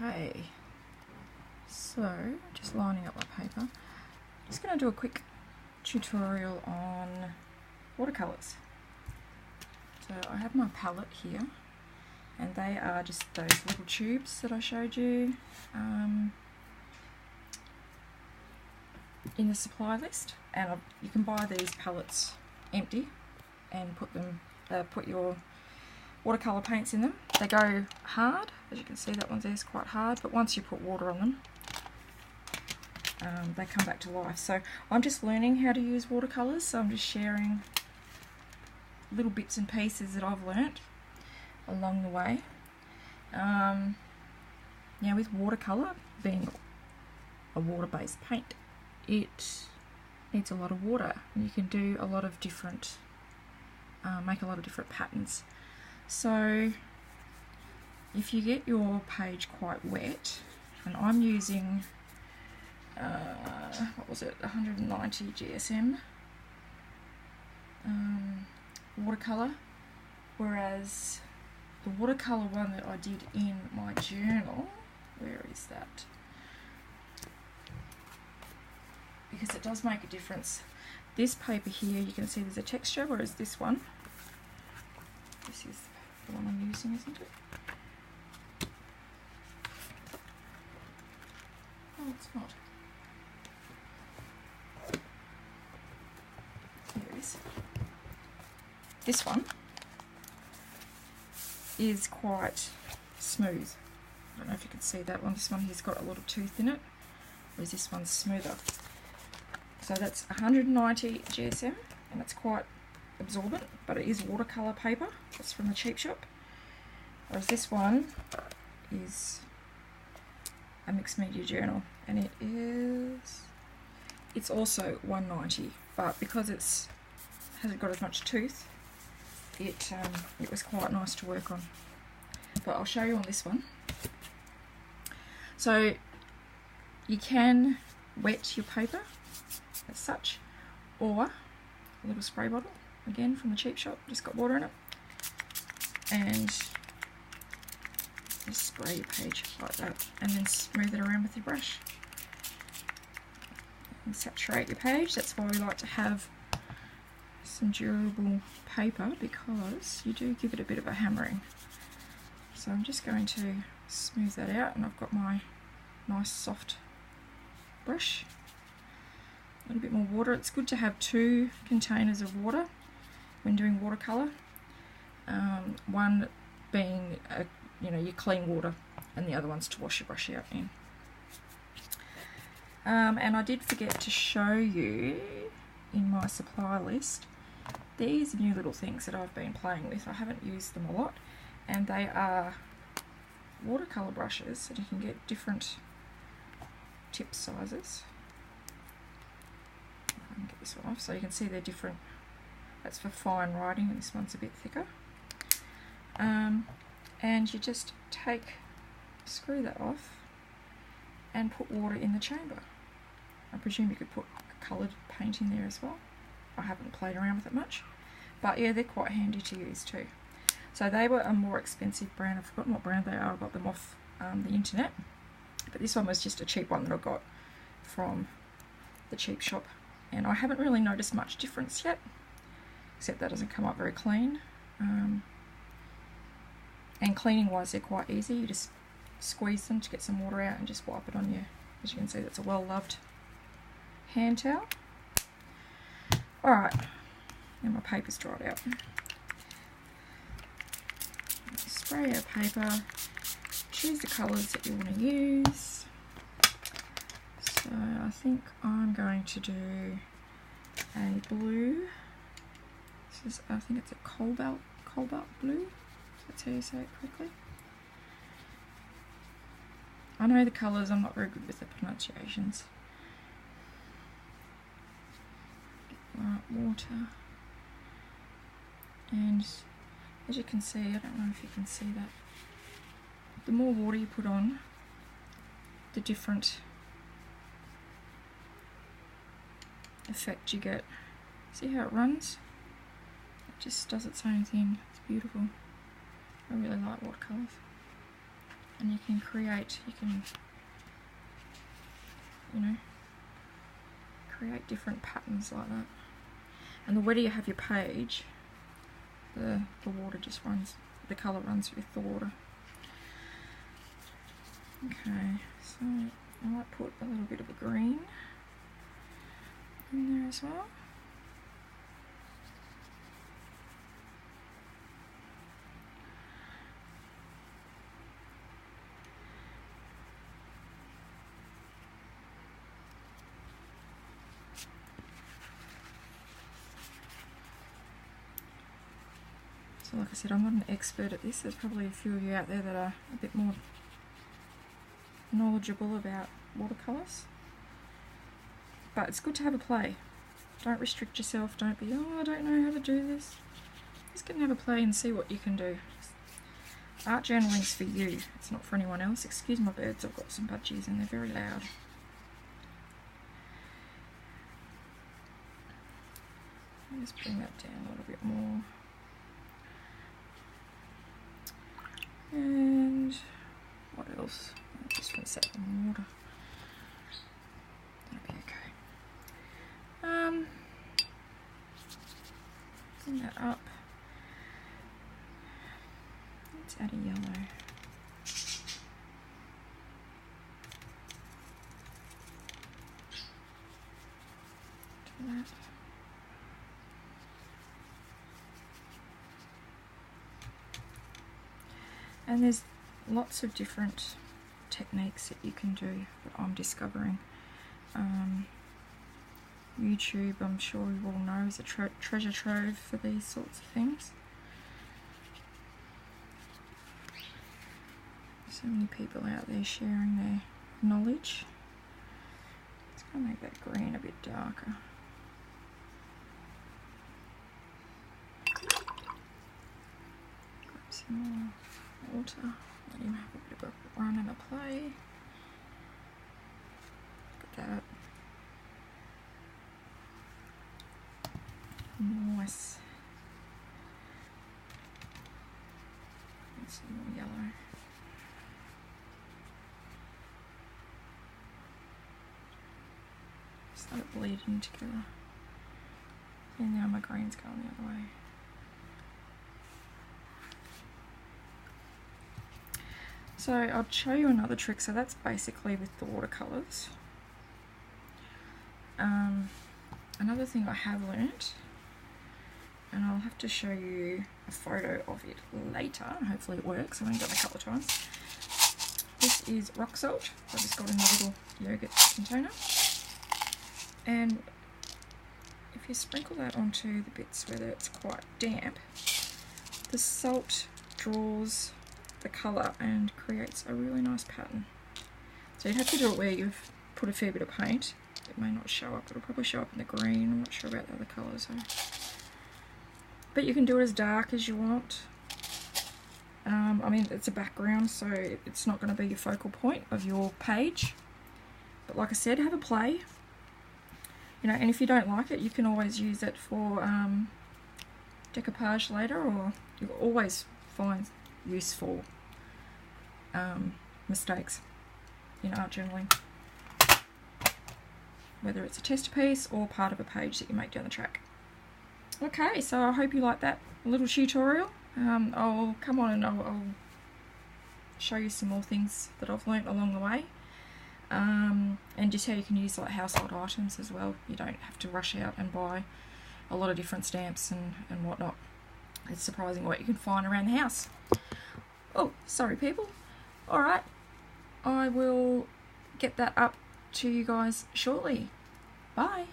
Okay, so just lining up my paper. Just going to do a quick tutorial on watercolours. So I have my palette here, and they are just those little tubes that I showed you in the supply list, and you can buy these palettes empty and put your watercolour paints in them. They go hard, as you can see. That one there is quite hard, but once you put water on them, they come back to life. So I'm just learning how to use watercolours, so I'm just sharing little bits and pieces that I've learnt along the way. Now, with watercolour being a water-based paint, it needs a lot of water, and you can do a lot of different, make a lot of different patterns. So if you get your page quite wet, and I'm using what was it, 190 GSM watercolour, whereas the watercolour one that I did in my journal, where is that? Because it does make a difference. This paper here, you can see there's a texture, whereas this one, this is the one I'm using, isn't it? Oh, it's not. Here it is. This one is quite smooth. I don't know if you can see that one. This one here's got a lot of tooth in it, whereas this one's smoother. So that's 190 GSM, and it's quite absorbent, but it is watercolour paper. It's from the cheap shop. Whereas this one is a mixed media journal, and it's also 190, but because it hasn't got as much tooth, it was quite nice to work on. But I'll show you on this one. So you can wet your paper as such, or a little spray bottle, again from the cheap shop, just got water in it, and just spray your page like that, and then smooth it around with your brush and saturate your page. That's why we like to have some durable paper, because you do give it a bit of a hammering. So I'm just going to smooth that out, and I've got my nice soft brush. A little bit more water. It's good to have 2 containers of water when doing watercolour. One being your clean water, and the other one's to wash your brush out in. And I did forget to show you in my supply list these new little things that I've been playing with. I haven't used them a lot, and they are watercolour brushes, and you can get different tip sizes. Get this one off so you can see they're different. That's for fine writing, and this one's a bit thicker. And you just screw that off and put water in the chamber. I presume you could put coloured paint in there as well. I haven't played around with it much, but yeah, they're quite handy to use too. So they were a more expensive brand. I've forgotten what brand they are. I got them off the internet, but this one was just a cheap one that I got from the cheap shop. And I haven't really noticed much difference yet, except that doesn't come up very clean. And cleaning wise, they're quite easy. You just squeeze them to get some water out and just wipe it on you. As you can see, that's a well loved hand towel. Alright, now my paper's dried out. Spray our paper, choose the colours that you want to use. So I think I'm going to do a blue. This is, I think it's a cobalt blue. That's how you say it correctly. I know the colours, I'm not very good with the pronunciations. Water. And as you can see, I don't know if you can see that, the more water you put on, the different effect you get. See how it runs? It just does its own thing. It's beautiful. I really like watercolours. and you can create, you know, create different patterns like that. And the wetter you have your page, the water just runs, the colour runs with the water. Okay, so I might put a little bit of a green in there as well. So like I said, I'm not an expert at this. There's probably a few of you out there that are a bit more knowledgeable about watercolours. But it's good to have a play. Don't restrict yourself. Don't be, oh, I don't know how to do this. Just get and have a play and see what you can do. Art journaling's for you. It's not for anyone else. Excuse my birds, I've got some budgies and they're very loud. I'll just bring that down a little bit more. And what else? I'll just rinse that in water. That'll be okay. Bring that up. Let's add a yellow. To that. And there's lots of different techniques that you can do that I'm discovering. YouTube, I'm sure you all know, is a treasure trove for these sorts of things. So many people out there sharing their knowledge. It's going to make that green a bit darker. Grab some more water, let him have a bit of a run and a play. Look at that. Nice. And some more yellow. Start it bleeding together. And now my green's going the other way. So I'll show you another trick. So that's basically with the watercolours. Another thing I have learnt, and I'll have to show you a photo of it later. Hopefully it works. I've only done it a couple of times. This is rock salt. I just got in a little yogurt container. And if you sprinkle that onto the bits where it's quite damp, the salt draws the colour and creates a really nice pattern. So you'd have to do it where you've put a fair bit of paint. It may not show up, it'll probably show up in the green. I'm not sure about the other colours though. But you can do it as dark as you want. I mean, it's a background, so it's not going to be your focal point of your page. But like I said, have a play. You know, and if you don't like it, you can always use it for decoupage later, or you'll always find useful mistakes in art journaling, whether it's a test piece or part of a page that you make down the track. Okay, so I hope you like that little tutorial. I'll come on and I'll show you some more things that I've learnt along the way, and just how you can use like household items as well. You don't have to rush out and buy a lot of different stamps and whatnot. It's surprising what you can find around the house. Oh, sorry people. Alright, I will get that up to you guys shortly. Bye.